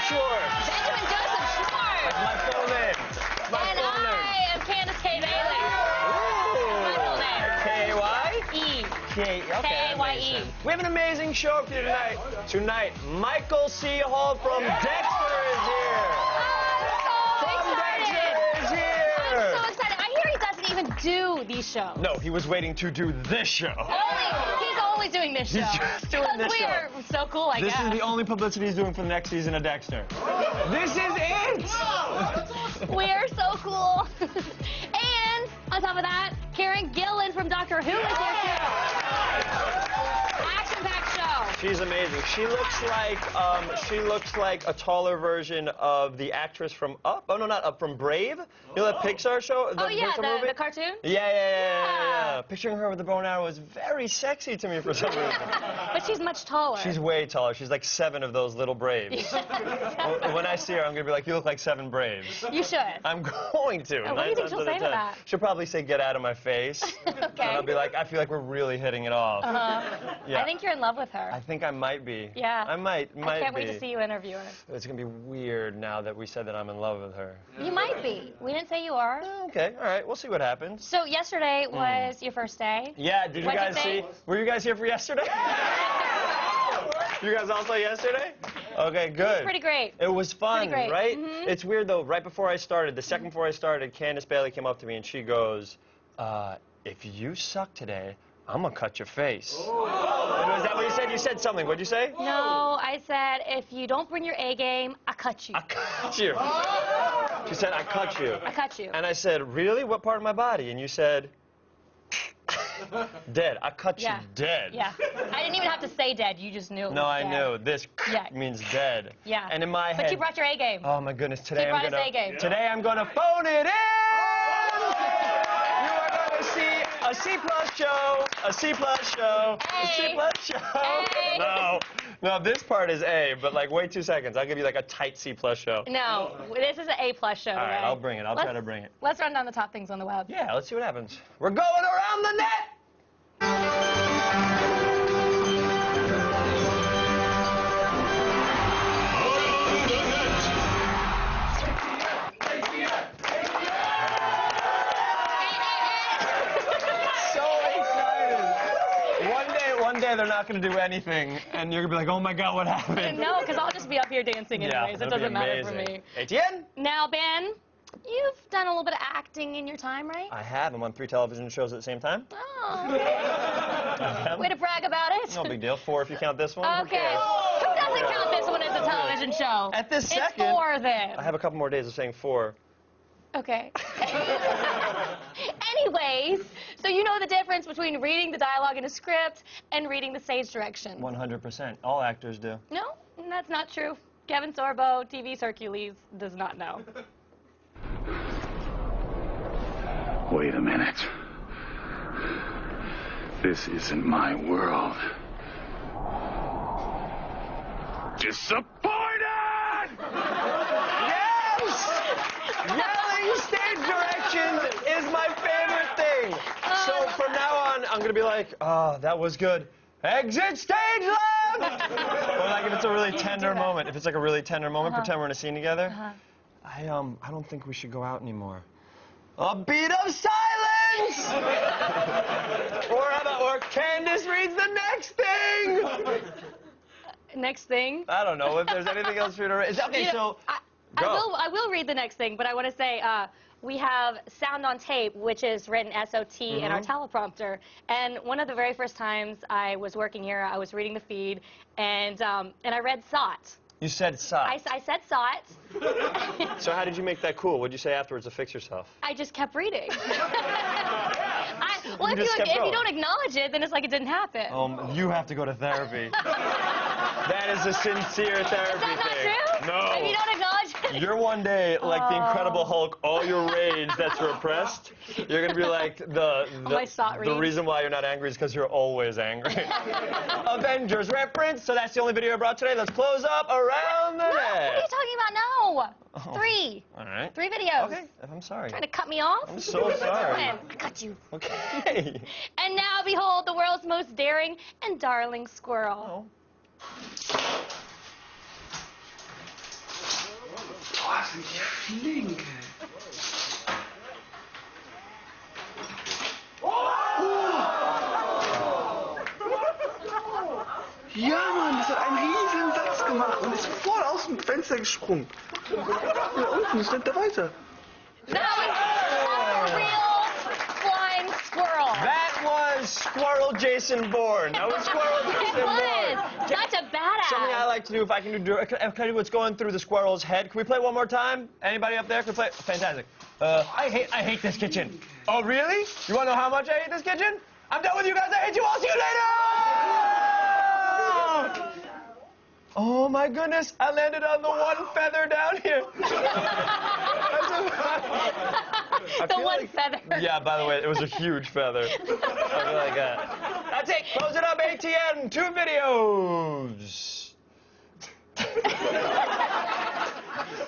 Schwartz. Benjamin Joseph Schwartz. My full name. My And full name. I am Candace K. Bailey. Ooh. My full name. K-A-Y? E. Okay, that K-A-Y-E. makes sense. We have an amazing show for you tonight. Tonight, Michael C. Hall from Dexter is here. I'm so excited. Dexter is here. I'm so excited. I hear he doesn't even do these shows. No, he was waiting to do this show. He's only doing this show. He's just doing this show. We're so cool, I guess. This is the only publicity he's doing for the next season of Dexter. This is it! We're so cool. And on top of that, Karen Gillan from Doctor Who is here too. Action-packed show. She's amazing. She looks like a taller version of the actress from Up. Oh no, not Up, from Brave. You know that Pixar show? Oh yeah, Pixar movie? the cartoon? Yeah. Picturing her with the bow and arrow was very sexy to me for some reason. But she's much taller. She's way taller. She's like 7 of those little Braves. When I see her, I'm gonna be like, you look like 7 Braves. You should. I'm going to. What do you think she'll say to that? She'll probably say, get out of my face. Okay. And I'll be like, I feel like we're really hitting it off. Yeah. I think you're in love with her. I think I might be. Yeah. I might be. I can't wait to see you interview her. It's going to be weird now that we said that I'm in love with her. You might be. We didn't say you are. Okay, all right, we'll see what happens. So yesterday was your first day. Yeah, did you What'd you guys see? think? Were you guys here for yesterday? You guys also yesterday? Okay, good. It was pretty great. It was fun, Pretty great. right? Mhm. It's weird though, right before I started, the second before I started, Candace Bailey came up to me and she goes, if you suck today, I'm gonna cut your face. Was that what you said? You said something. What'd you say? No, I said, if you don't bring your A game, I cut you. I cut you. She said, I cut you. I cut you. And I said, really? What part of my body? And you said, dead. I cut you dead. Yeah. I didn't even have to say dead. You just knew it No, was I dead. knew. This Yeah. means dead. Yeah. And in my head. But you brought your A game. Oh my goodness! Today He I'm brought gonna. his A game. Today I'm gonna phone it in. You are gonna see a C+ show. A C+ show. A C+ show. A. No. This part is A, but like wait 2 seconds. I'll give you like a tight C+ show. No, this is an A+ show. All right, right? I'll bring it. I'll try to bring it. Let's run down the top things on the web. Yeah, let's see what happens. We're going around the net. One day they're not going to do anything, and you're going to be like, oh my God, what happened? No, because I'll just be up here dancing anyways. It doesn't matter for me. Etienne? Now, Ben, you've done a little bit of acting in your time, right? I have. I'm on 3 television shows at the same time. Oh. Way to brag about it. No big deal. 4 if you count this one. Okay. Who doesn't count this one as a television show? At this second. It's 4 then. I have a couple more days of saying 4. Okay. Anyways, so you know the difference between reading the dialogue in a script and reading the stage direction. 100%. All actors do. No, that's not true. Kevin Sorbo, TV's Hercules, does not know. Wait a minute. This isn't my world. Disappointed! Yes! Yelling stage directions is my favorite thing. So from now on, I'm going to be like, oh, that was good. Exit stage left! Or like if it's a really tender moment. If it's like a really tender moment, pretend we're in a scene together. I don't think we should go out anymore. A beat of silence! or Candace reads the next thing! Next thing. I don't know if there's anything else for you to read. Okay, You know, so I will read the next thing, but I want to say we have sound on tape, which is written SOT in our teleprompter. And one of the very first times I was working here, I was reading the feed, and I read SOT. You said SOT. I said SOT. So how did you make that cool? What'd you say afterwards to fix yourself? I just kept reading. Well, You if just kept you going. don't acknowledge it, then it's like it didn't happen. You have to go to therapy. That is a sincere therapy Is that not thing. true? No. If you don't acknowledge it. You're one day like the Incredible Hulk, all your rage that's repressed. You're gonna be like My SOT the reads. reason why you're not angry is because you're always angry. Avengers reference. So that's the only video I brought today. Let's close up around the What net. are you talking about? No. Oh. 3. All right. 3 videos. Okay. I'm sorry. Trying to cut me off? I'm so sorry. When? I cut you. Okay. And now behold the world's most daring and darling squirrel. Oh. Flinke. Ja, Mann, das hat einen riesen Satz gemacht und ist sofort aus dem Fenster gesprungen. Da unten, ist nicht da weiter. That was a real flying squirrel. That was Squirrel Jason Bourne. That was Squirrel It Jason Bourne. was such a badass. Something I like to do, if I can do, can I do what's going through the squirrel's head? Can we play one more time? Anybody up there can play? Fantastic. I hate this kitchen. Oh, really? You want to know how much I hate this kitchen? I'm done with you guys. I hate you all. See you later. Oh my goodness! I landed on the one feather down here. The one feather. Yeah, by the way, it was a huge feather. I feel like that's it. Close it up, ATM. 2 videos.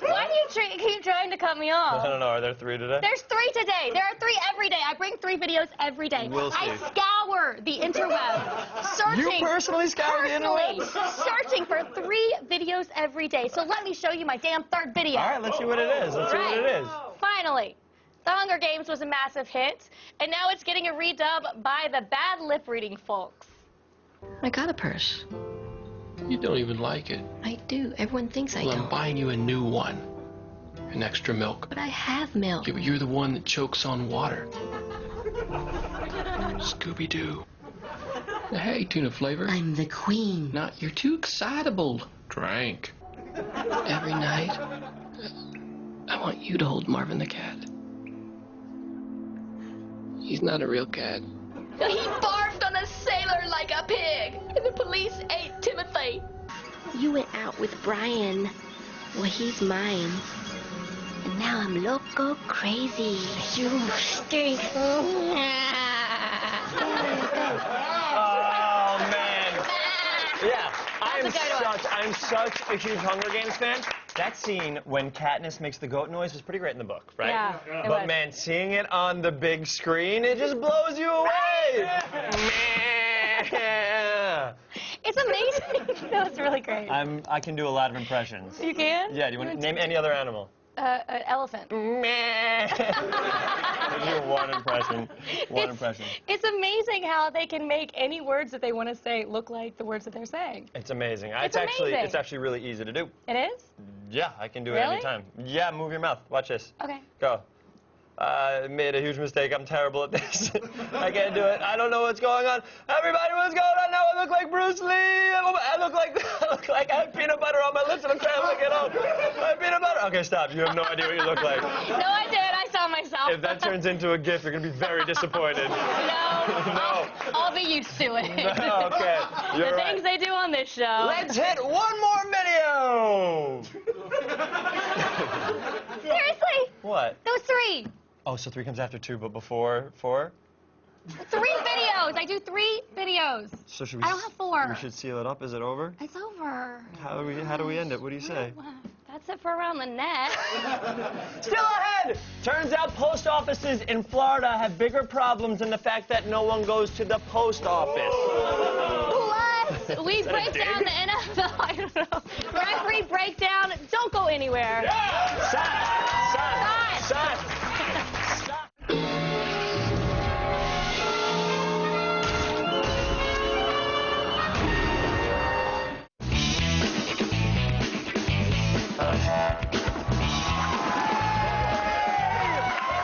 Why do you keep trying to cut me off? I don't know. Are there 3 today? There's 3 today. There are 3 every day. I bring 3 videos every day. We'll I see. scour the interweb, searching. You personally scour the interweb? searching for 3 videos every day. So let me show you my damn 3rd video. All right, let's see what it is. Let's see what it is. Finally, The Hunger Games was a massive hit, and now it's getting a redub by the bad lip reading folks. I got a purse. You don't even like it. I do. Everyone thinks I Well, I'm don't. buying you a new one. An extra milk. But I have milk. Yeah, but you're the one that chokes on water. Scooby-Doo. Hey, tuna flavor. I'm the queen. Not, you're too excitable. Drank. Every night, I want you to hold Marvin the cat. He's not a real cat. He barfed on a sailor like a pig, and the police ate Timothy. You went out with Brian. Well, he's mine. And now I'm loco crazy. You stink. Oh man. Yeah, I'm such a huge Hunger Games fan. That scene when Katniss makes the goat noise was pretty great in the book, right? Yeah, it But was. man, seeing it on the big screen, it just blows you away. Meh. It's amazing. That was really great. I can do a lot of impressions. You can? Yeah, do you want to name any other animal? An elephant. Meh. Do one impression. It's amazing how they can make any words that they want to say look like the words that they're saying. It's amazing. It's amazing. It's actually really easy to do. It is? Yeah, I can do it Really? anytime. Yeah, move your mouth. Watch this. Okay. Go. I made a huge mistake. I'm terrible at this. I can't do it. I don't know what's going on. Everybody, what's going on now? I look like Bruce Lee. I look like I have peanut butter on my lips and I'm trying to lick it off. I have peanut butter. Okay, stop. You have no idea what you look like. No, I did. I saw myself. If that turns into a GIF, you're going to be very disappointed. No. I'll be used to it. Okay, you're The right. things they do on this show. Let's hit one more video. Seriously? What? That was 3. Oh, so 3 comes after 2, but before 4? 3 videos. I do 3 videos. So should we? I don't have 4. We should seal it up. Is it over? It's over. How do we end it? What do you say? That's it for Around the Net. Still ahead! Turns out post offices in Florida have bigger problems than the fact that no one goes to the post office. Plus, we break down the NFL. I don't know. Referee breakdown. Don't go anywhere. Stop!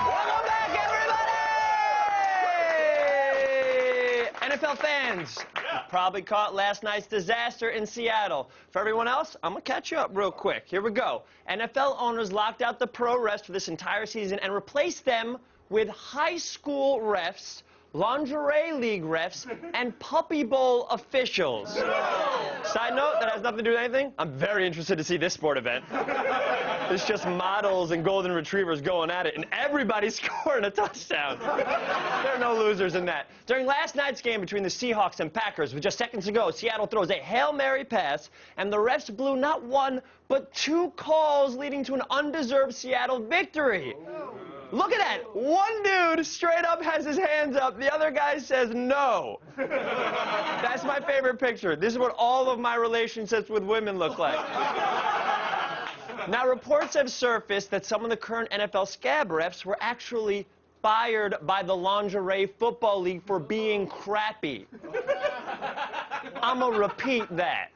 Welcome back, everybody! NFL fans, you probably caught last night's disaster in Seattle. For everyone else, I'm going to catch you up real quick. Here we go. NFL owners locked out the pro refs for this entire season and replaced them with high school refs, lingerie league refs, and puppy bowl officials. Side note, that has nothing to do with anything. I'm very interested to see this sport event. It's just models and golden retrievers going at it, and everybody's scoring a touchdown. There are no losers in that. During last night's game between the Seahawks and Packers, with just seconds to go, Seattle throws a Hail Mary pass, and the refs blew not 1, but 2 calls, leading to an undeserved Seattle victory. Look at that. One dude straight up has his hands up. The other guy says no. That's my favorite picture. This is what all of my relationships with women look like. Now, reports have surfaced that some of the current NFL scab refs were actually fired by the Lingerie Football League for being crappy. I'm gonna repeat that.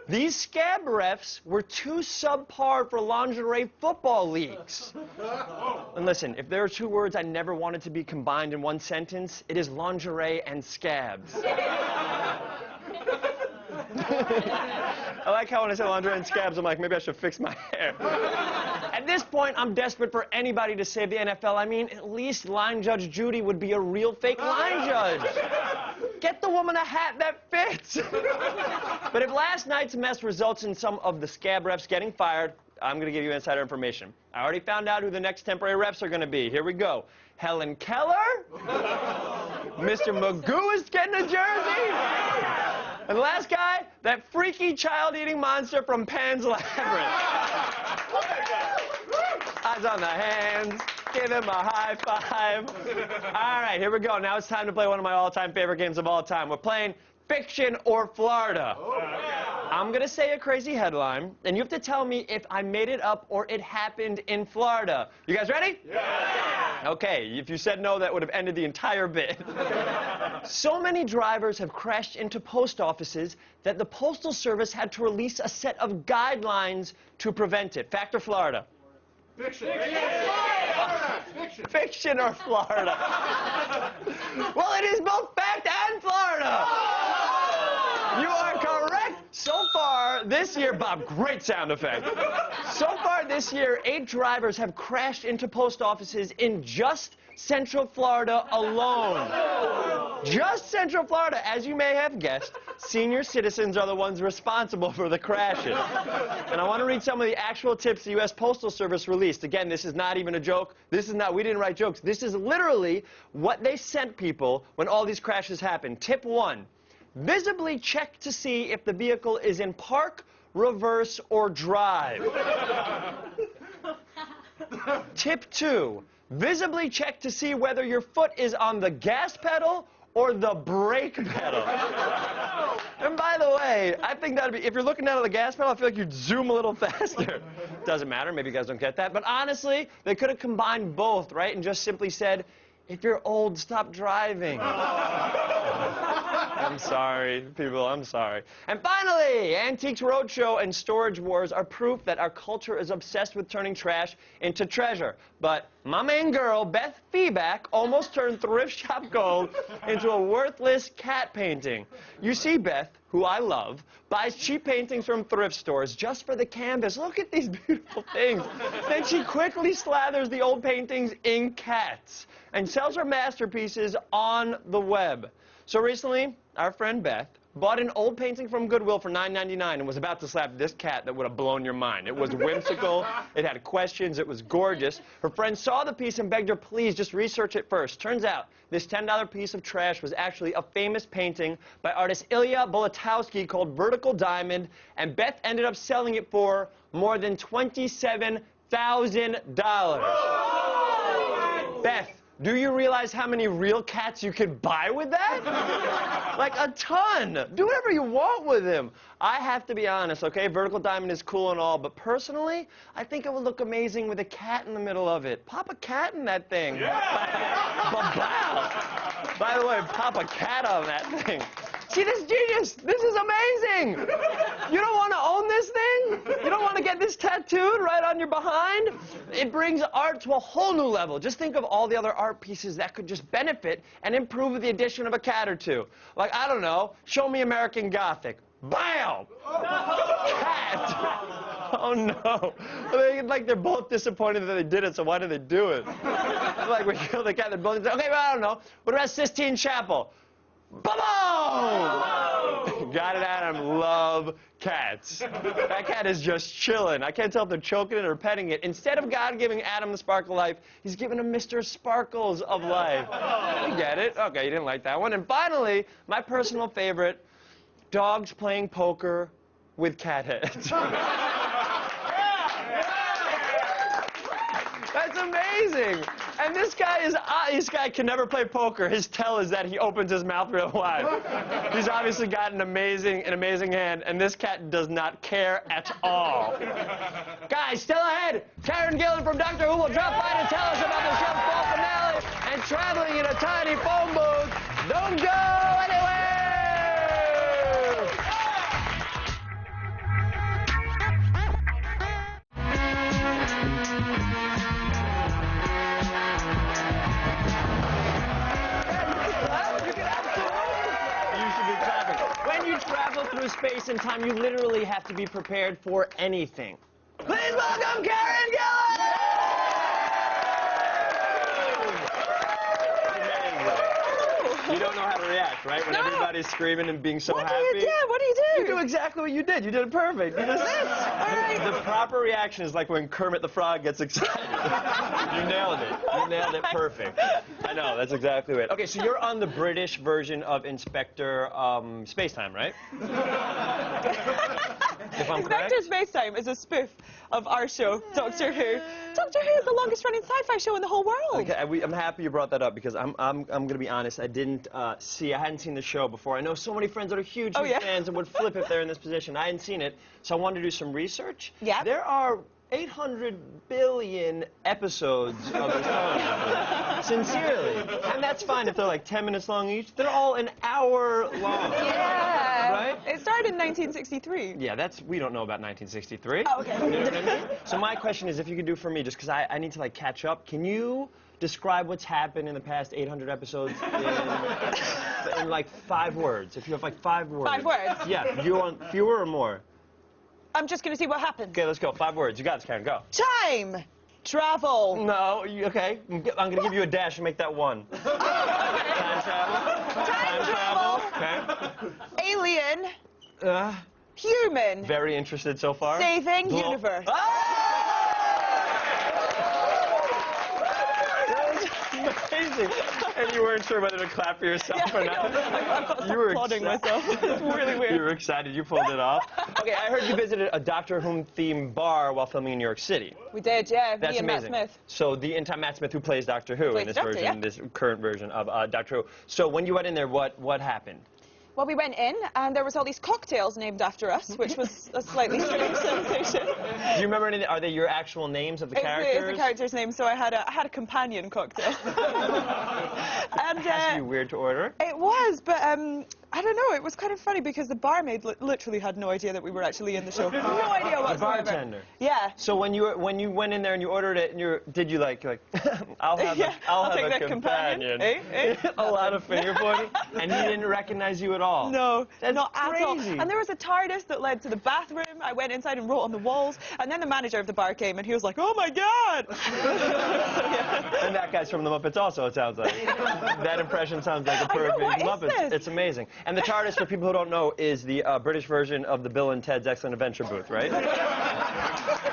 These scab refs were too subpar for lingerie football leagues. And listen, if there are two words I never wanted to be combined in one sentence, it is lingerie and scabs. I like how when I say lingerie and scabs, I'm like, maybe I should fix my hair. At this point, I'm desperate for anybody to save the NFL. I mean, at least line judge Judy would be a real fake line judge. Get the woman a hat that fits. But if last night's mess results in some of the scab refs getting fired, I'm going to give you insider information. I already found out who the next temporary refs are going to be. Here we go. Helen Keller. Mr. Magoo is getting a jersey. And the last guy, that freaky child-eating monster from Pan's Labyrinth. Eyes on the hands. Give him a high five. All right, here we go. Now it's time to play one of my all-time favorite games of all time. We're playing Fiction or Florida. I'm going to say a crazy headline, and you have to tell me if I made it up or it happened in Florida. You guys ready? Yeah! Okay, if you said no, that would have ended the entire bit. So many drivers have crashed into post offices that the Postal Service had to release a set of guidelines to prevent it. Fact or Florida? Fiction. Fiction or Florida? Well, it is both fact and Florida. You are correct. So far this year, Bob, great sound effect. So far this year, 8 drivers have crashed into post offices in just Central Florida alone. Just Central Florida. As you may have guessed, senior citizens are the ones responsible for the crashes. And I want to read some of the actual tips the U.S. Postal Service released. Again, this is not even a joke. This is not, we didn't write jokes. This is literally what they sent people when all these crashes happened. Tip 1, visibly check to see if the vehicle is in park, reverse, or drive. Tip 2, visibly check to see whether your foot is on the gas pedal or the brake pedal. And by the way, I think that'd be, if you're looking down at the gas pedal, I feel like you'd zoom a little faster. Doesn't matter, maybe you guys don't get that. But honestly, they could have combined both, right? And just simply said, if you're old, stop driving. I'm sorry, people, I'm sorry. And finally, Antiques Roadshow and Storage Wars are proof that our culture is obsessed with turning trash into treasure. But my main girl, Beth Feeback, almost turned thrift shop gold into a worthless cat painting. You see, Beth, who I love, buys cheap paintings from thrift stores just for the canvas. Look at these beautiful things. Then she quickly slathers the old paintings in cats and sells her masterpieces on the web. So recently, our friend Beth bought an old painting from Goodwill for $9.99 and was about to slap this cat that would have blown your mind. It was whimsical, it had questions, it was gorgeous. Her friend saw the piece and begged her, please, just research it first. Turns out, this $10 piece of trash was actually a famous painting by artist Ilya Bolotowski called Vertical Diamond, and Beth ended up selling it for more than $27,000. Beth, do you realize how many real cats you could buy with that? Like a ton. Do whatever you want with him. I have to be honest, okay? Vertical Diamond is cool and all, but personally, I think it would look amazing with a cat in the middle of it. Pop a cat in that thing. Yeah! By the way, pop a cat on that thing. See, this is genius. This is amazing. You don't want to own this thing? You don't want to get this tattooed right on your behind? It brings art to a whole new level. Just think of all the other art pieces that could just benefit and improve with the addition of a cat or two. Like, I don't know, show me American Gothic. Bam! Cat! Oh, no. Like, they're both disappointed that they did it, so why did they do it? Like, we killed the cat, they're both, okay, well, I don't know. What about Sistine Chapel? Boom! Got it, Adam. Love cats. That cat is just chilling. I can't tell if they're choking it or petting it. Instead of God giving Adam the spark of life, he's giving him Mr. Sparkles of life. You get it? Okay, you didn't like that one. And finally, my personal favorite, dogs playing poker with cat heads. That's amazing. And this guy can never play poker. His tell is that he opens his mouth real wide. He's obviously got an amazing hand, and this cat does not care at all. Guys, still ahead, Karen Gillan from Doctor Who will drop by to tell us about the show's fall finale and traveling in a tiny phone booth. Don't go anywhere! When you travel through space and time, you literally have to be prepared for anything. Please welcome Karen Gillan! You don't know how to react, right? When everybody's screaming and being so happy. What do you do? What do you do? You do exactly what you did. You did it perfect. You just, All right. The proper reaction is like when Kermit the Frog gets excited. You nailed it. You nailed it perfect. I know, that's exactly it. Okay, so you're on the British version of Inspector Spacetime, right? If I'm correct? Inspector Spacetime is a spoof of our show, Doctor Who. Doctor Who is the longest running sci-fi show in the whole world. Okay, I'm happy you brought that up because I'm going to be honest. I hadn't seen the show before. I know so many friends that are huge fans and would flip if they're in this position. I hadn't seen it, so I wanted to do some research. Yeah. There are 800 billion episodes of the show. Sincerely. And that's fine if they're like 10 minutes long each. They're all an hour long. Yeah. Right? It started in 1963. Yeah, we don't know about 1963. Oh, okay. You know what I mean? So my question is, if you could do for me, just because I need to like catch up, can you describe what's happened in the past 800 episodes in like 5 words? If you have like 5 words. 5 words? Yeah. You want fewer or more? I'm just going to see what happens. Okay, let's go. 5 words. You got this, Karen. Go. Time. Travel. No, okay. I'm going to give you a dash and make that 1. Time travel. Time travel. Okay. Alien. Human. Very interested so far. Saving universe. Amazing. And you weren't sure whether to clap for yourself or not. You were applauding myself. It's really weird. You were excited. You pulled it off. Okay, I heard you visited a Doctor Who themed bar while filming in New York City. We did, yeah. That's Me and amazing. Matt Smith. So Matt Smith, who plays Doctor Who in this Doctor, version, yeah. this current version of Doctor Who. So when you went in there, what happened? Well, we went in, and there was all these cocktails named after us, which was a slightly strange sensation. Do you remember anything? Are they your actual names of the It's characters? the character's name, so I had a companion cocktail. And Has to be weird to order. it was, but I don't know. It was kind of funny because the barmaid literally had no idea that we were actually in the show. No idea whatsoever. The bartender. Yeah. So when you went in there and you ordered it, and did you like I'll have I'll a take that companion. Eh? A lot of finger pointing, and he didn't recognize you at all. No, That's not at all. crazy. And there was a TARDIS that led to the bathroom. I went inside and wrote on the walls. And then the manager of the bar came, and he was like, "Oh my God!" And that guy's from the Muppets also, it sounds like. That impression sounds like a perfect what is Muppets. this? It's amazing. And the TARDIS, for people who don't know, is the British version of the Bill and Ted's Excellent Adventure booth, right?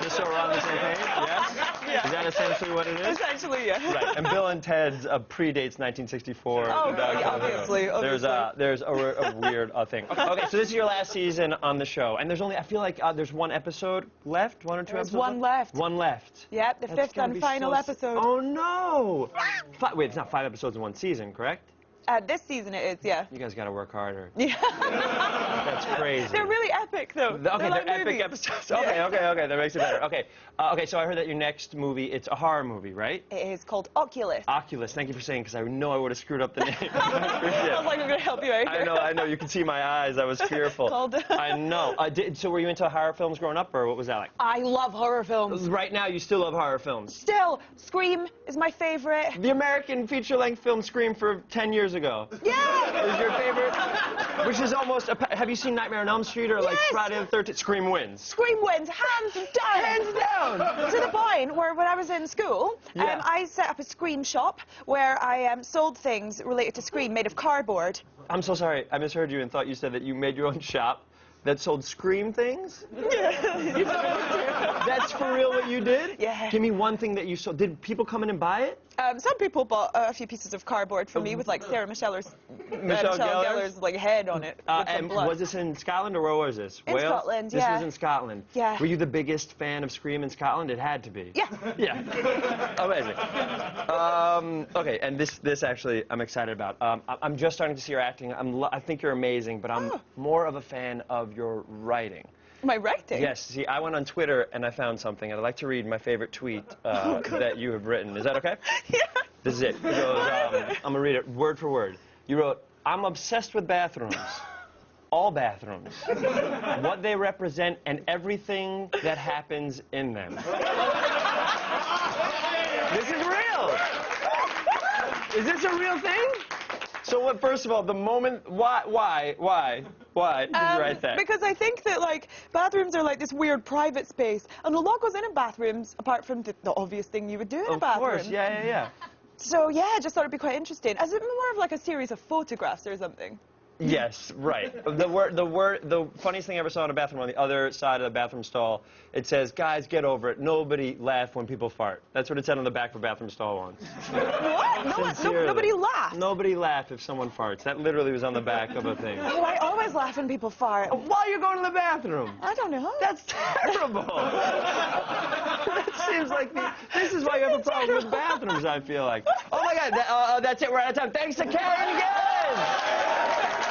Just so we're on the same page, yes? Yeah. Is that essentially what it is? Essentially, yeah. Right, and Bill and Ted's predates 1964. Oh, yeah, obviously. There's a weird thing. Okay, so this is your last season on the show, and I feel like there's 1 episode left, 1 or 2 There's episodes 1 left. 1 left. Yep, the That's 5th gonna and be final so episode. Oh no! Wait, it's not 5 episodes in 1 season, correct? This season it is, yeah. You guys gotta work harder. Yeah. That's crazy. They're really epic, though. Okay, they're like epic movies. episodes. Okay, that makes it better. Okay, so I heard that your next movie, it's a horror movie, right? It is called Oculus. Oculus. Thank you for saying, because I know I would have screwed up the name. I was like, I'm going to help you out here. I know. You can see my eyes. I was fearful. I know. So were you into horror films growing up, or what was that like? I love horror films. Right now, you still love horror films. Still, Scream is my favorite. The American feature-length film Scream for 10 years ago. Yeah! Is your favorite? Which is almost have you seen Nightmare on Elm Street or like Yes! Friday the 13th? Scream wins. Scream wins, hands down. Hands down. To the point where when I was in school, Yeah. I set up a Scream shop where I sold things related to Scream made of cardboard. I'm so sorry. I misheard you and thought you said that you made your own shop that sold Scream things? That's for real what you did? Yeah. Give me one thing that you saw. Did people come in and buy it? Some people bought a few pieces of cardboard for me with like Sarah Michelle Gellar's like head on it. With some And blood. was this in Scotland or where was this? In Wales? Scotland, This yeah. was in Scotland. Yeah. Were you the biggest fan of Scream in Scotland? It had to be. Yeah. Yeah. Amazing. Okay, and this actually I'm excited about. I'm just starting to see your acting. I think you're amazing, but I'm more of a fan of your writing. My writing? Yes. See, I went on Twitter and I found something, and I'd like to read my favorite tweet that you have written. Is that okay? Yeah. This is it. It goes, I'm gonna read it word for word. You wrote, "I'm obsessed with bathrooms. All bathrooms. What they represent and everything that happens in them." This is real. Is this a real thing? So what? First of all, the moment. Why did you write that? Because I think that like bathrooms are like this weird private space, and a lot goes in bathrooms apart from the obvious thing you would do in a bathroom. Of course, yeah. So yeah, I just thought it'd be quite interesting. As it more of like a series of photographs or something. Yes, right. The funniest thing I ever saw in a bathroom, on the other side of the bathroom stall, it says, "Guys, get over it. Nobody laugh when people fart." That's what it said on the back of a bathroom stall once. What? Nobody laughed. Nobody laugh if someone farts. That literally was on the back of a thing. Oh, I always laugh when people fart. While you're going to the bathroom. I don't know. That's terrible. That seems like this is why you have a problem with bathrooms, I feel like. Oh my God, that's it. We're out of time. Thanks to Karen again.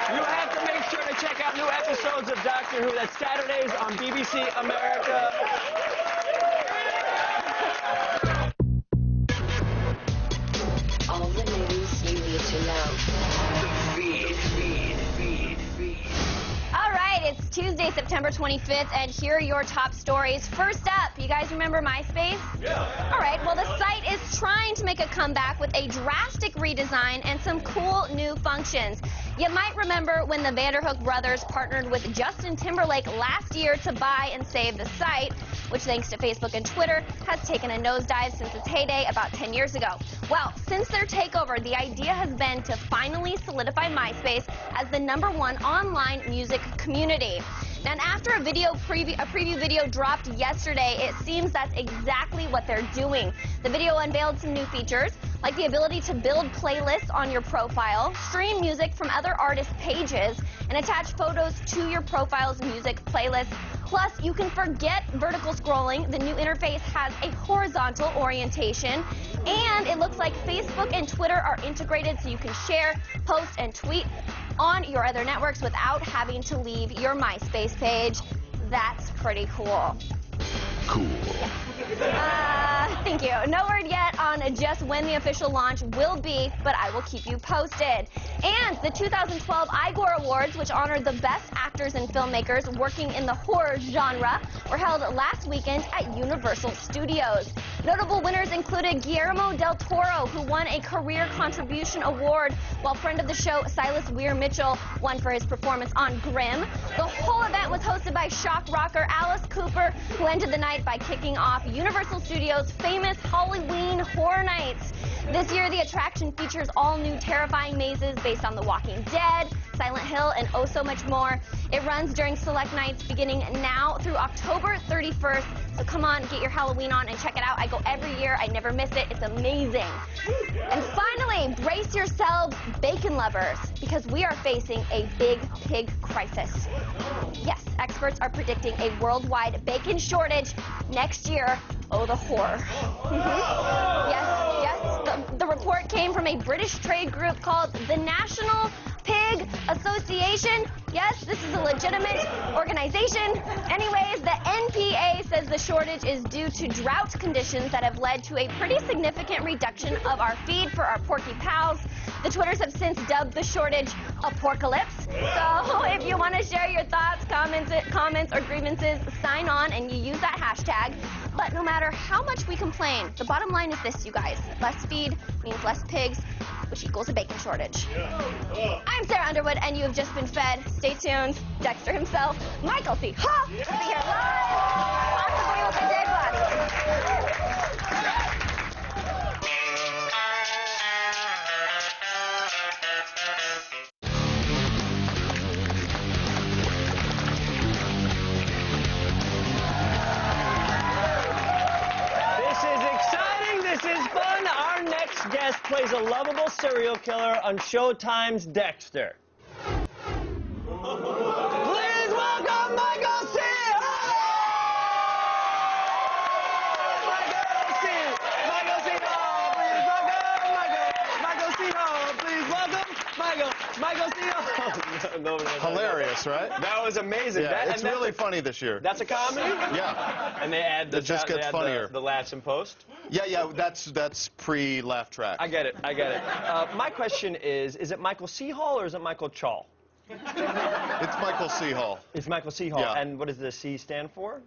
You have to make sure to check out new episodes of Doctor Who. That's Saturdays on BBC America. All the news you need to know. All right, it's Tuesday, September 25th, and here are your top stories. First up, you guys remember MySpace? Yeah. All right, well, the site is trying to make a comeback with a drastic redesign and some cool new functions. You might remember when the Vanderhook brothers partnered with Justin Timberlake last year to buy and save the site, which thanks to Facebook and Twitter has taken a nosedive since its heyday about 10 years ago. Well, since their takeover, the idea has been to finally solidify MySpace as the #1 online music community. And after a preview video dropped yesterday, it seems that's exactly what they're doing. The video unveiled some new features, like the ability to build playlists on your profile, stream music from other artists' pages, and attach photos to your profile's music playlist. Plus, you can forget vertical scrolling. The new interface has a horizontal orientation, and it looks like Facebook and Twitter are integrated so you can share, post, and tweet on your other networks without having to leave your MySpace page. That's pretty cool. Cool. Thank you. No word yet on just when the official launch will be, but I will keep you posted. And the 2012 Igor Awards, which honored the best actors and filmmakers working in the horror genre, were held last weekend at Universal Studios. Notable winners included Guillermo del Toro, who won a Career Contribution Award, while friend of the show Silas Weir-Mitchell won for his performance on Grimm. The whole event was hosted by shock rocker Alice Cooper, who ended the night by kicking off Universal Studios' famous Halloween Horror Nights. This year, the attraction features all new terrifying mazes based on The Walking Dead, Silent Hill, and oh so much more. It runs during select nights beginning now through October 31st. So come on, get your Halloween on and check it out. I go every year. I never miss it. It's amazing. And finally, brace yourselves, bacon lovers, because we are facing a big pig crisis. Yes, experts are predicting a worldwide bacon shortage next year. Oh, the horror. Yes. The report came from a British trade group called the National Pig Association. Yes, this is a legitimate organization. Anyways, the NPA says the shortage is due to drought conditions that have led to a pretty significant reduction of our feed for our porky pals. The Twitters have since dubbed the shortage Apocalypse. So if you want to share your thoughts, comments, or grievances, sign on and you use that hashtag. But no matter how much we complain, the bottom line is this, you guys. Less feed means less pigs, which equals a bacon shortage. I'm Sarah Underwood, and you have just been fed. Stay tuned. Dexter himself, Michael C. Hall, will be here live on the Boy with the Dead Body. guest plays a lovable serial killer on Showtime's Dexter. Please welcome Michael C. Michael C. Hilarious, right? That was amazing. Yeah, it's really funny this year. That's a comedy? Yeah. And they add the It just gets funnier. The laughs in post? Yeah, that's pre-laugh track. I get it. My question is it Michael C. Hall or is it Michael Chall? It's Michael C. Hall. It's Michael C. Hall. Yeah. And what does the C stand for?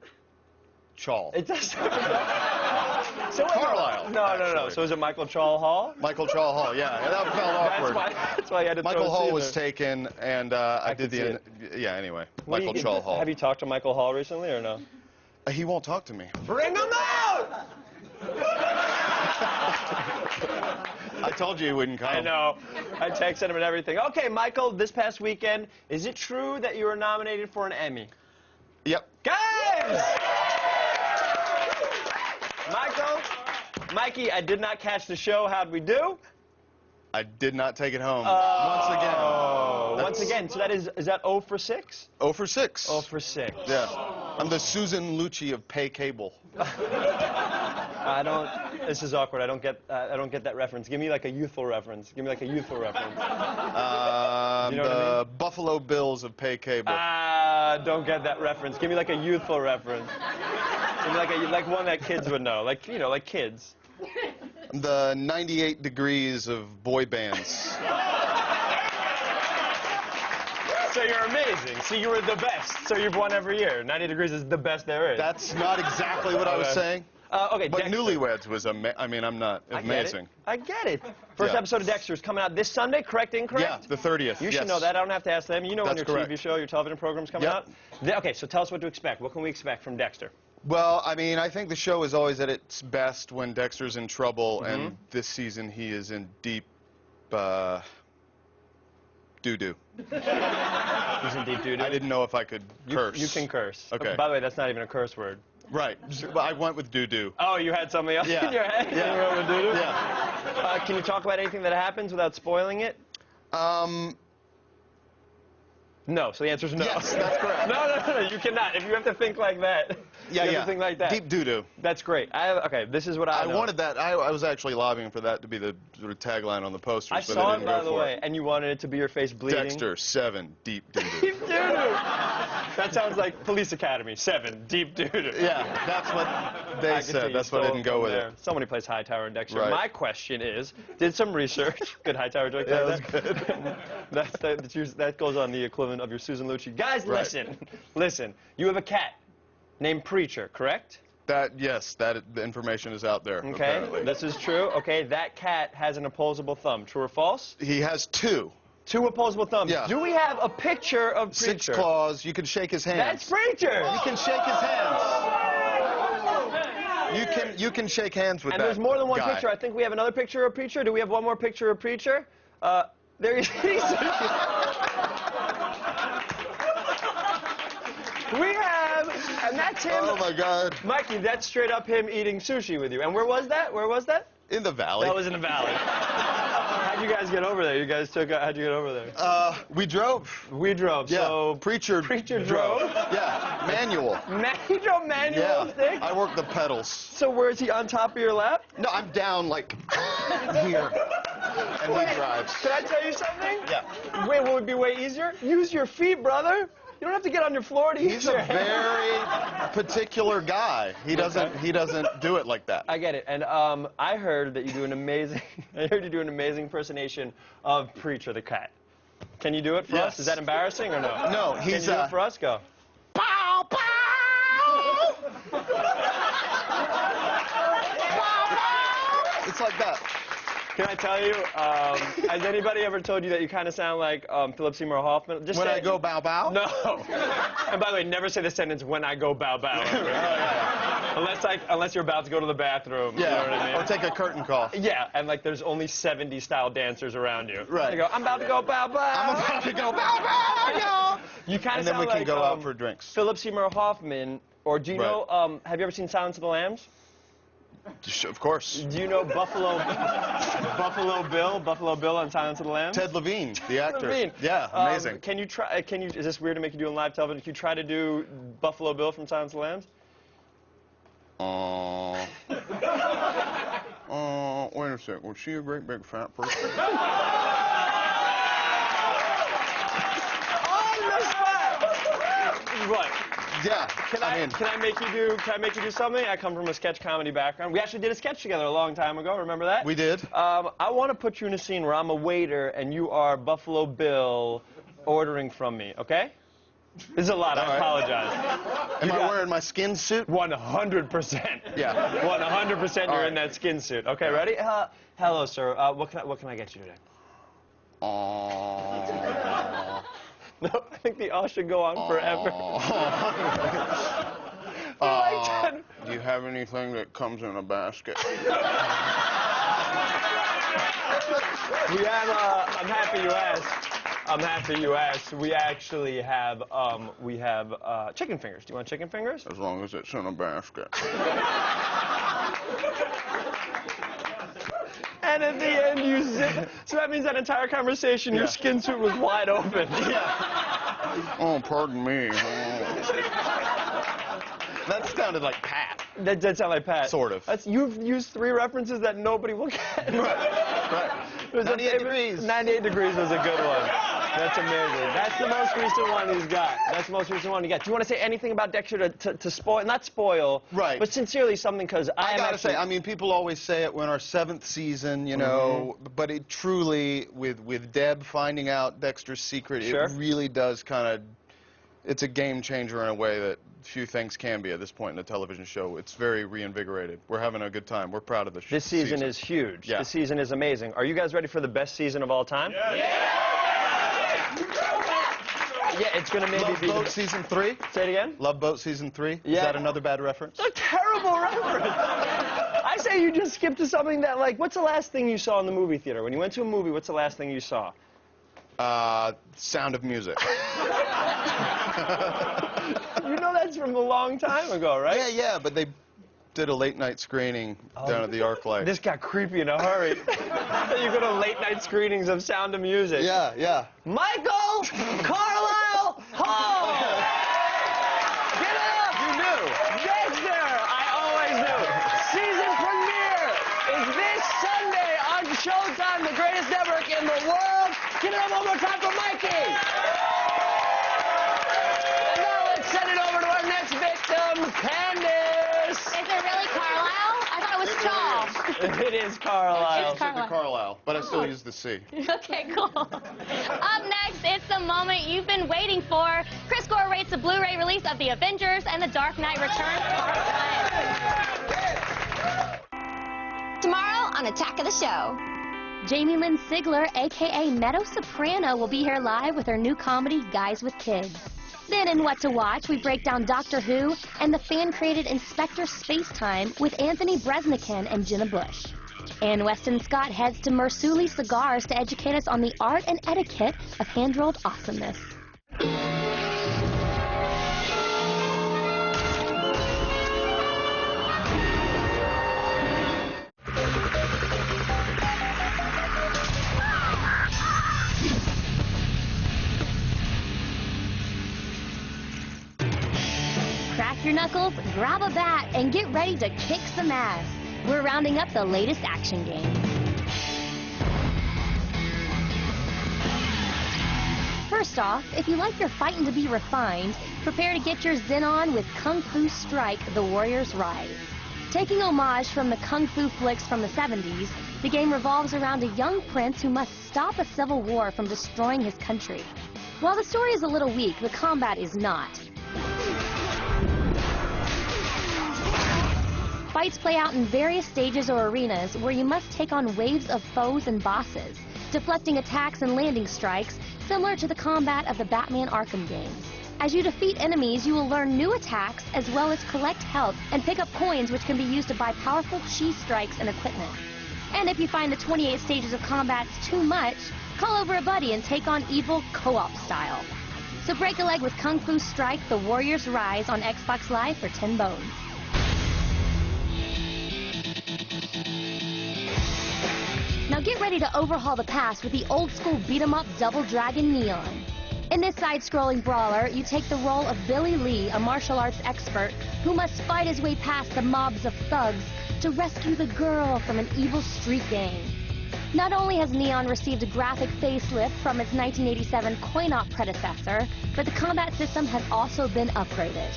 Chall. It does. Carlisle. No. actually. So is it Michael Chall Hall? Michael Chall Hall, yeah. That felt awkward. That's why you had to Michael throw a C Hall in was there. taken, and I did could see the... Yeah, anyway. Michael Have Chall Hall. Have you talked to Michael Hall recently or no? He won't talk to me. Bring him out! I told you he wouldn't come. I know. I texted him and everything. Okay, Michael, this past weekend, is it true that you were nominated for an Emmy? Yep. Guys! Mikey, I did not catch the show. How'd we do? I did not take it home. Once again. So that is that 0 for 6? 0 for 6. 0 for 6. Yeah. I'm the Susan Lucci of pay cable. This is awkward. I don't get that reference. Give me like a youthful reference. You know what I The Buffalo Bills of pay cable. Don't get that reference. Give me like a youthful reference. Give me like one that kids would know. Like kids. The 98 Degrees of boy bands. So you're amazing. So you were the best. So you've won every year. 90 Degrees is the best there is. That's not exactly what I was saying. Okay, But Dexter. Newlyweds was I'm not amazing. I get it. First episode of Dexter is coming out this Sunday, correct, incorrect? Yeah, the 30th. You should know that. I don't have to ask them. You know when That's your correct. TV show, your television program's coming Yep. out? Okay, so tell us what to expect. What can we expect from Dexter? Well, I mean, I think the show is always at its best when Dexter's in trouble, and this season he is in deep doo-doo. He's in deep doo-doo. I didn't know if I could curse. You can curse. Okay. By the way, that's not even a curse word. Right. Well, I went with doo-doo. Oh, you had something else Yeah. in your head? Yeah. You went with doo-doo? Yeah. Can you talk about anything that happens without spoiling it? No. So the answer is no. Yes, that's correct. No. You cannot. If you have to think like that. Yeah, you have to think like that. Deep doo-doo. That's great. Okay, this is what I know. wanted that. I was actually lobbying for that to be the sort of tagline on the posters, I but saw I it, didn't by go the for way, it. and you wanted it to be your face bleeding. Dexter, 7, deep doo-doo. Deep doo-doo. That sounds like Police Academy. 7, deep doo-doo. Yeah, that's what they I can see said. you That's why I stole didn't go from with there. it. Somebody plays Hightower and Dexter. Right. My question is, did some research. Good Hightower joke. Yeah, right that was there. That goes on the equivalent of your Susan Lucci. Guys, Right. listen. You have a cat named Preacher, correct? Yes, the information is out there. Okay, Apparently. this is true. Okay, that cat has an opposable thumb. True or false? He has 2. 2 opposable thumbs. Yeah. Do we have a picture of 6 Preacher? claws. You can shake his hands. That's Preacher. You can shake his hands. You can shake hands with And that there's more than one guy. picture. I think we have another picture of Preacher. Do we have one more picture of Preacher? There he is. We have, and that's him. Oh my God! Mikey, that's straight up him eating sushi with you. And where was that? In the valley. That was in the valley. How'd you guys get over there? How'd you get over there? We drove. We drove. Yeah. So Preacher drove? Yeah. Manual. Manual Yeah. stick? I work the pedals. So where is he, on top of your lap? No, I'm down like here. And he drives. Can I tell you something? Yeah. Wait, what would be way easier? Use your feet, brother. You don't have to get on your floor to use He's your a hands. very particular guy. He doesn't do it like that. I get it. And I heard that you do an amazing impersonation of Preacher the cat. Can you do it for us? Yes. Is that embarrassing or no? No, Can he's you do it for us? Go. Pow, pow! It's like that. Can I tell you, has anybody ever told you that you kind of sound like Philip Seymour Hoffman? Just When say I go bow bow? No. And by the way, never say the sentence, when I go bow bow. Unless you're about to go to the bathroom. Yeah. You know what I mean? Or take a curtain call. Yeah, and like there's only 70 style dancers around you. Right. You go, I'm about to go bow bow. I'm about to go bow bow, yo! You kind of And then sound we can like, go out for drinks. Philip Seymour Hoffman, or do you Right. know, have you ever seen Silence of the Lambs? Of course. Do you know Buffalo Bill on Silence of the Lambs? Ted Levine, the actor. Levine. Yeah, amazing. Can you try? Is this weird to make you do on live television? Can you try to do Buffalo Bill from Silence of the Lambs? Wait a sec. Was she a great big fat person? On the spot. What? Yeah. Can I make you do something? I come from a sketch comedy background. We actually did a sketch together a long time ago. Remember that? We did. I want to put you in a scene where I'm a waiter and you are Buffalo Bill ordering from me. Okay? This is a lot. I apologize. Am I wearing my skin suit? 100%. Yeah. 100% you're right. in that skin suit. Okay, ready? Hello, sir. What can I get you today? No, I think the "aw" should go on forever. Do you have anything that comes in a basket? We have. I'm happy you asked. I'm happy you asked. We actually have. We have chicken fingers. Do you want chicken fingers? As long as it's in a basket. And at the end, you zip. So that means that entire conversation, your skin suit was wide open. Yeah. Oh, pardon me. That sounded like Pat. That did sound like Pat. Sort of. You've used 3 references that nobody will get. Right. 98 Degrees. 98 Degrees was a good one. That's amazing. That's the most recent one he's got. That's the most recent one he got. Do you want to say anything about Dexter to spoil? Not spoil. Right. But sincerely something, because I gotta say, I mean, people always say it when our 7th season, you know, but it truly, with Deb finding out Dexter's secret, it really does kind of, it's a game changer in a way that few things can be at this point in a television show. It's very reinvigorated. We're having a good time. We're proud of the show. This season is huge. Yeah. This season is amazing. Are you guys ready for the best season of all time? Yeah, it's going to maybe Love be Boat Season 3? Say it again? Love Boat Season 3? Yeah. Is that another bad reference? A terrible reference. I say you just skip to something that, like, what's the last thing you saw in the movie theater? When you went to a movie, what's the last thing you saw? Sound of Music. You know that's from a long time ago, right? Yeah, but they did a late-night screening down at the ArcLight. This got creepy in a hurry. You go to late-night screenings of Sound of Music. Yeah. Michael Carlisle Hall! Get it up! You knew. Dexter! I always knew. Season premiere is this Sunday on Showtime, the greatest network in the world. Give it up one more time for Mikey! And now let's send it over to our next victim, Candace! Is it really Carlisle? I thought it was Shaw. It is Carlisle. It's Carlisle. Carlisle, but I still use the C. Okay, cool. Up next, it's the moment you've been waiting for. Chris Gore rates the Blu-ray release of The Avengers and The Dark Knight Returns Part 1. Tomorrow on Attack of the Show. Jamie Lynn Sigler, a.k.a. Meadow Soprano, will be here live with her new comedy, Guys with Kids. Then in What to Watch, we break down Doctor Who and the fan-created Inspector Spacetime with Anthony Bresnikan and Jenna Bush. And Weston Scott heads to Mersuli Cigars to educate us on the art and etiquette of hand-rolled awesomeness. Crack your knuckles, grab a bat, and get ready to kick some ass. We're rounding up the latest action game. First off, if you like your fighting to be refined, prepare to get your zen on with Kung Fu Strike: The Warrior's Rise. Taking homage from the Kung Fu flicks from the 70s, the game revolves around a young prince who must stop a civil war from destroying his country. While the story is a little weak, the combat is not. Fights play out in various stages or arenas where you must take on waves of foes and bosses, deflecting attacks and landing strikes similar to the combat of the Batman Arkham games. As you defeat enemies, you will learn new attacks as well as collect health and pick up coins which can be used to buy powerful chi strikes and equipment. And if you find the 28 stages of combat too much, call over a buddy and take on evil co-op style. So break a leg with Kung Fu Strike: The Warrior's Rise on Xbox Live for 10 bones. Now get ready to overhaul the past with the old-school beat-em-up Double Dragon Neon. In this side-scrolling brawler, you take the role of Billy Lee, a martial arts expert who must fight his way past the mobs of thugs to rescue the girl from an evil street gang. Not only has Neon received a graphic facelift from its 1987 coin-op predecessor, but the combat system has also been upgraded.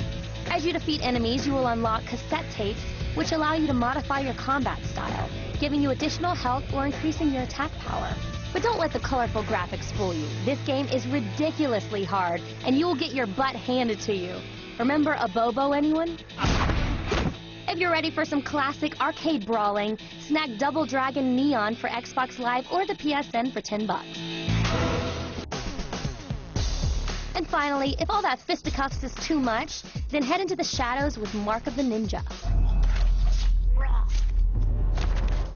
As you defeat enemies, you will unlock cassette tapes, which allow you to modify your combat style, giving you additional health or increasing your attack power. But don't let the colorful graphics fool you. This game is ridiculously hard, and you will get your butt handed to you. Remember Abobo, anyone? If you're ready for some classic arcade brawling, snag Double Dragon Neon for Xbox Live or the PSN for $10. And finally, if all that fisticuffs is too much, then head into the shadows with Mark of the Ninja.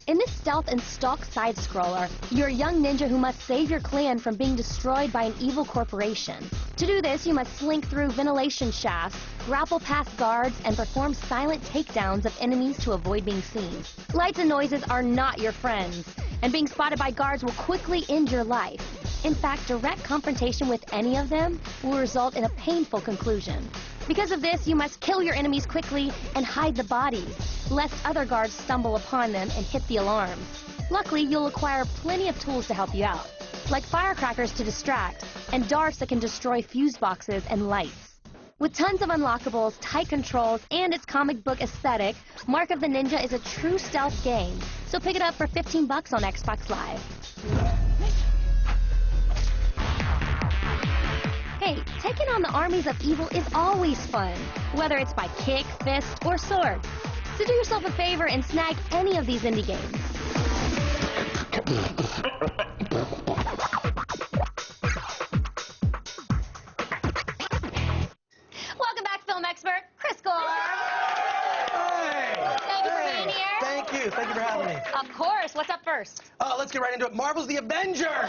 In this stealth and stalk side-scroller, you're a young ninja who must save your clan from being destroyed by an evil corporation. To do this, you must slink through ventilation shafts, grapple past guards, and perform silent takedowns of enemies to avoid being seen. Lights and noises are not your friends, and being spotted by guards will quickly end your life. In fact, direct confrontation with any of them will result in a painful conclusion. Because of this, you must kill your enemies quickly and hide the bodies, lest other guards stumble upon them and hit the alarms. Luckily, you'll acquire plenty of tools to help you out, like firecrackers to distract, and darts that can destroy fuse boxes and lights. With tons of unlockables, tight controls, and its comic book aesthetic, Mark of the Ninja is a true stealth game, so pick it up for $15 on Xbox Live. Hey, taking on the armies of evil is always fun, whether it's by kick, fist, or sword. So do yourself a favor and snag any of these indie games. Welcome back, film expert Chris Gore. Hey. Thank you for being here. Thank you. Thank you for having me. Of course. What's up first? Let's get right into it. Marvel's The Avenger.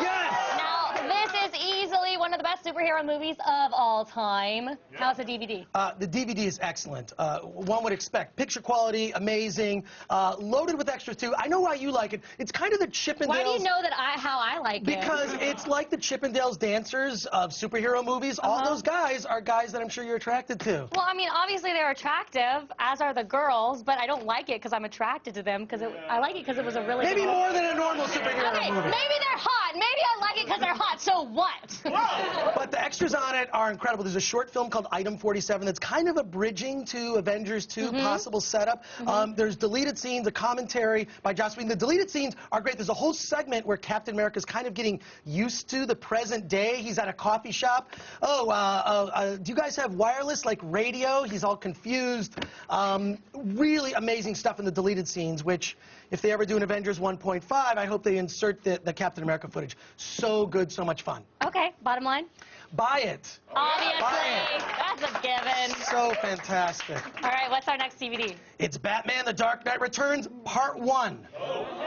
Yes. Now, this is easily one of the best superhero movies of all time. How's the DVD? The DVD is excellent. One would expect. Picture quality, amazing. Loaded with extras, too. I know why you like it. It's kind of the Chippendales. Why do you know that how I like it? Because it's like the Chippendales dancers of superhero movies. All those guys are guys that I'm sure you're attracted to. Well, I mean, obviously they're attractive, as are the girls, but I don't like it because I'm attracted to them, because I like it because it was a really Maybe good more than a normal superhero okay, movie. maybe they're hot. Maybe I like it because they're hot. So what? But the extras on it are incredible. There's a short film called Item 47 that's kind of a bridging to Avengers 2 possible setup. There's deleted scenes, a commentary by Joss Whedon. The deleted scenes are great. There's a whole segment where Captain America's kind of getting used to the present day. He's at a coffee shop. Do you guys have wireless, like radio? He's all confused. Really amazing stuff in the deleted scenes, which, if they ever do an Avengers 1.5, I hope they insert the Captain America footage. So good, so much fun. Okay, bottom line? Buy it. Obviously. Buy it. That's a given. So fantastic. All right, what's our next DVD? It's Batman: The Dark Knight Returns, Part 1.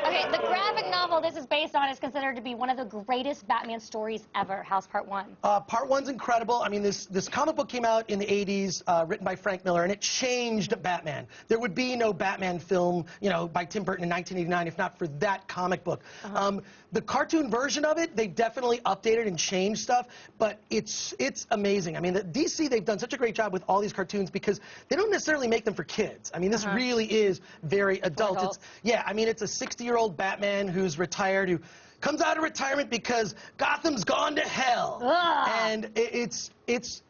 Okay, the graphic novel this is based on is considered to be one of the greatest Batman stories ever. How's Part 1? Part 1's incredible. I mean, this comic book came out in the 80s, written by Frank Miller, and it changed Batman. There would be no Batman film, you know, by Tim Burton in 1989 if not for that comic book. The cartoon version of it, they definitely updated and changed stuff, but it's amazing. I mean, the DC, they've done such a great job with all these cartoons because they don't necessarily make them for kids. I mean, this really is very adult. Yeah, I mean, it's a 60-year-old Batman who's retired, who comes out of retirement because Gotham's gone to hell. And it's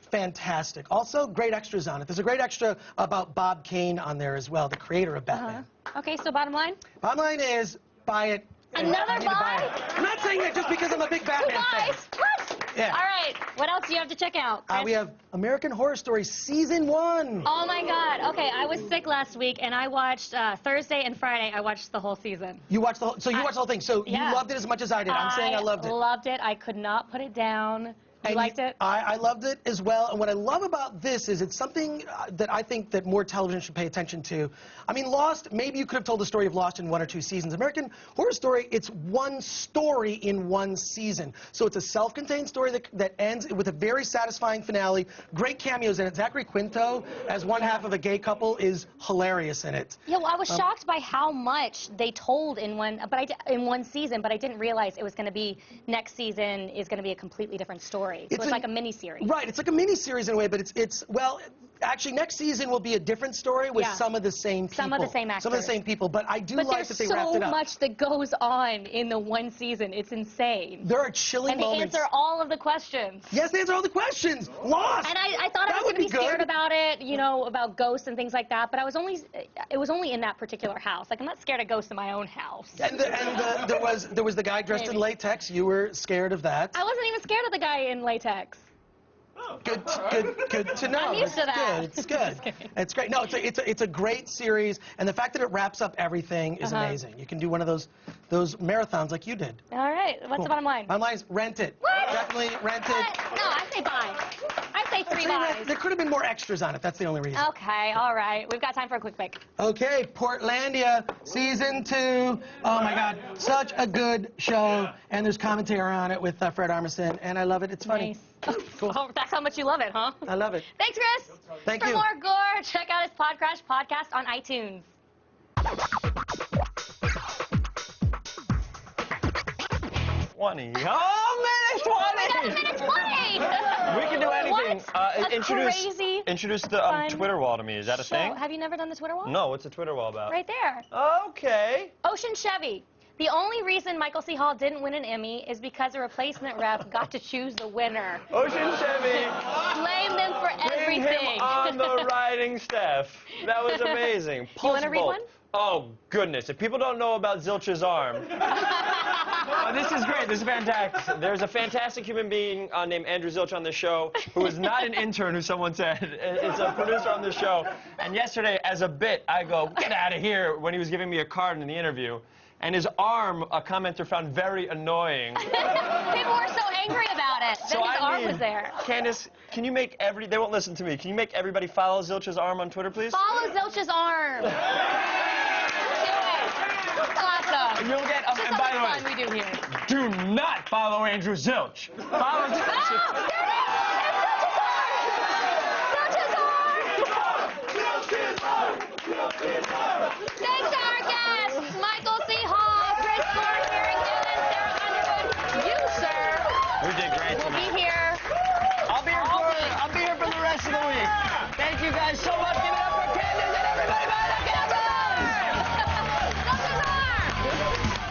fantastic. Also, great extras on it. There's a great extra about Bob Kane on there as well, the creator of Batman. Okay, so bottom line? Bottom line is, buy it. Another buy? I'm not saying that just because I'm a big Batman fan. What? Yeah. All right, what else do you have to check out, Chris? We have American Horror Story Season 1. Oh my God. Okay, I was sick last week, and I watched Thursday and Friday. I watched the whole season. You watched the whole, so you watched the whole thing. So yeah. you loved it as much as I did. I'm saying I loved it. I loved it. I could not put it down. You liked it? I loved it as well. And what I love about this is it's something that I think that more television should pay attention to. I mean, Lost, maybe you could have told the story of Lost in 1 or 2 seasons. American Horror Story, it's one story in one season. So it's a self-contained story that ends with a very satisfying finale. Great cameos in it. Zachary Quinto, as one half of a gay couple, is hilarious in it. Yeah, well, I was shocked by how much they told in one season, but I didn't realize it was going to be next season is going to be a completely different story. So it's like a mini-series. Right, it's like a mini-series in a way, but well, actually, next season will be a different story with some of the same people. Some of the same actors. Some of the same people, but I do like that they wrapped it up. There's so much that goes on in the one season. It's insane. There are chilling moments. And they answer all of the questions. Yes, they answer all the questions. Lost! And I thought I was going to be scared about it, you know, about ghosts and things like that, but it was only in that particular house. Like, I'm not scared of ghosts in my own house. And there was the guy dressed in latex. You were scared of that. I wasn't even scared of the guy in latex. Good to know. I'm used to that. It's good. It's great. No, it's a great series, and the fact that it wraps up everything is amazing. You can do one of those marathons like you did. All right. What's the bottom line? Bottom line is rent it. What? Definitely rent it. No, I say buy. I say 3 buys. There could have been more extras on it. That's the only reason. Okay. All right. We've got time for a quick break. Okay, Portlandia, season 2. Oh my God, such a good show, and there's commentary on it with Fred Armisen, and I love it. It's funny. Nice. Cool. Oh, that's how much you love it, huh? I love it. Thanks, Chris. Thank you. For more Gore, check out his Podcrash podcast on iTunes. 20. Oh, minute 20! Minute 20! We can do anything. What? Introduce the Twitter wall to me. Is that a thing? Have you never done the Twitter wall? No, what's the Twitter wall about? Right there. Okay. Ocean Chevy. The only reason Michael C. Hall didn't win an Emmy is because a replacement rep got to choose the winner. Ocean Chevy. Blame them for everything. Bring him on the writing staff. That was amazing. You want to read one? Oh, goodness. If people don't know about Zilch's arm. This is great. This is fantastic. There's a fantastic human being named Andrew Zilch on this show who is not an intern, who someone said. It's a producer on this show. And yesterday, as a bit, I go, get out of here, when he was giving me a card in the interview. And his arm, a commenter found very annoying. People were so angry about it. So his arm was there. Candace, can you make they won't listen to me. Can you make everybody follow Zilch's arm on Twitter, please? Follow Zilch's arm. Do it. Awesome. You'll get, and by the way, we do here. Do not follow Andrew Zilch. Follow Zilch. Oh, there it is. Zilch's arm. Thanks to our guests, Michael C. Hall, Chris Gore, Karen Gillen, Sarah Underwood. You, sir. We did great tonight. We'll be here. I'll be here for the rest of the week. Thank you guys so much.